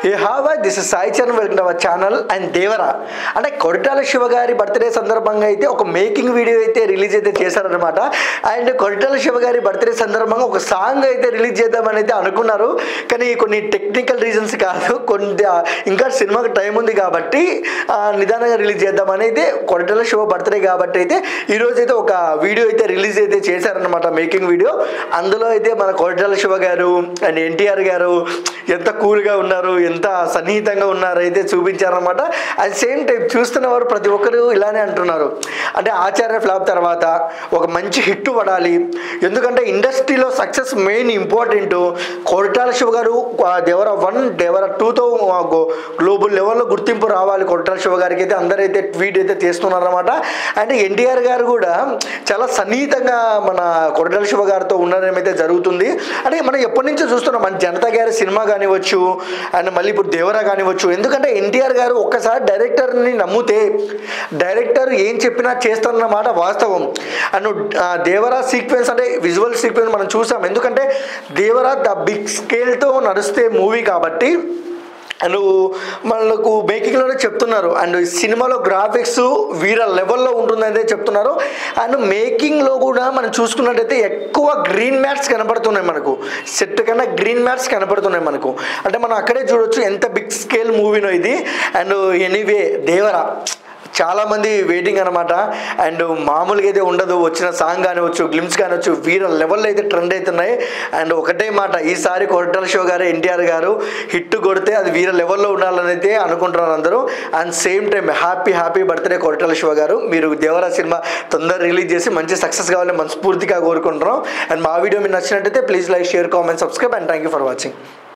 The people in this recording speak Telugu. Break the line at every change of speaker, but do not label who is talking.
This is Sai Charan, welcome to our channel. And Devara అంటే కొరటాల శివ గారి బర్త్డే సందర్భంగా అయితే ఒక మేకింగ్ వీడియో అయితే రిలీజ్ అయితే చేశారనమాట. అండ్ కొరటాల శివ గారి బర్త్డే సందర్భంగా ఒక సాంగ్ అయితే రిలీజ్ చేద్దామని అయితే అనుకున్నారు. కానీ కొన్ని టెక్నికల్ రీజన్స్ కాదు, ఇంకా సినిమాకి టైం ఉంది కాబట్టి నిదానంగా రిలీజ్ చేద్దామని అయితే కొరటాల శివ బర్త్డే కాబట్టి అయితే ఈరోజు అయితే ఒక వీడియో అయితే రిలీజ్ అయితే చేశారనమాట, మేకింగ్ వీడియో. అందులో అయితే మన కొరటాల శివ గారు అండ్ ఎన్టీఆర్ గారు ఎంత కూల్గా ఉన్నారు, ఎంత సన్నిహితంగా ఉన్నారు అయితే చూపించారనమాట. అట్ సేమ్ టైం చూస్తున్నవారు ప్రతి ఒక్కరు ఇలానే అంటున్నారు, అంటే ఆచార్య ఫ్లాప్ తర్వాత ఒక మంచి హిట్ పడాలి, ఎందుకంటే ఇండస్ట్రీలో success main important. Koratala Shiva గారు దేవరా 1 దేవరా 2తో గ్లోబల్ లెవెల్లో గుర్తింపు రావాలి కొరటాల శివ గారికి అయితే అందరైతే ట్వీట్ అయితే చేస్తున్నారన్నమాట. అండ్ ఎన్టీఆర్ గారు కూడా చాలా సన్నిహితంగా మన కొరటాల శివ గారితో ఉండడం అయితే జరుగుతుంది. అంటే మనం ఎప్పటి నుంచో చూస్తున్నాం, మన జనతా గారి సినిమా కానివచ్చు అండ్ మళ్ళీ ఇప్పుడు దేవరా కానివచ్చు. ఎందుకంటే ఎన్టీఆర్ గారు ఒక్కసారి డైరెక్టర్ని నమ్మితే డైరెక్టర్ ఏం చెప్పినా చేస్తారన్నమాట వాస్తవం. అండ్ దేవరా సీక్వెన్స్ అంటే విజువల్ సీక్వెన్స్ మనం చూసాం, ఎందుకంటే దేవరా ద బిగ్ స్కేల్తో నడిస్తే మూవీ కాబట్టి. అండ్ మనకు మేకింగ్లోనే చెప్తున్నారు, అండ్ సినిమాలో గ్రాఫిక్స్ వీర లెవెల్లో ఉంటుందనే చెప్తున్నారు. అండ్ మేకింగ్లో కూడా మనం చూసుకున్నట్టయితే ఎక్కువ గ్రీన్ మ్యాట్స్ కనపడుతున్నాయి మనకు, సెట్ కన్నా గ్రీన్ మ్యాట్స్ కనపడుతున్నాయి మనకు. అంటే మనం అక్కడే చూడొచ్చు ఎంత బిగ్ స్కేల్ మూవీనో ఇది. అండ్ ఎనీవే దేవరా చాలామంది వెయిటింగ్ అనమాట. అండ్ మామూలుగా అయితే ఉండదు, వచ్చిన సాంగ్ కానివచ్చు, గ్లిమ్స్ కానివచ్చు, వీర లెవెల్లో అయితే ట్రెండ్ అవుతున్నాయి. అండ్ ఒకటే మాట, ఈసారి కొరటాల శివ గారు ఎన్టీఆర్ గారు హిట్ కొడితే అది వీర లెవెల్లో ఉండాలని అయితే అనుకుంటున్నారు అందరూ. And same time happy birthday Koratala Shiva గారు. మీరు దేవరా సినిమా తొందరగా రిలీజ్ చేసి మంచి సక్సెస్ కావాలని మనస్ఫూర్తిగా కోరుకుంటున్నాం. అండ్ మా వీడియో మీకు నచ్చినట్టయితే please like, share, comment, subscribe. And thank you for watching.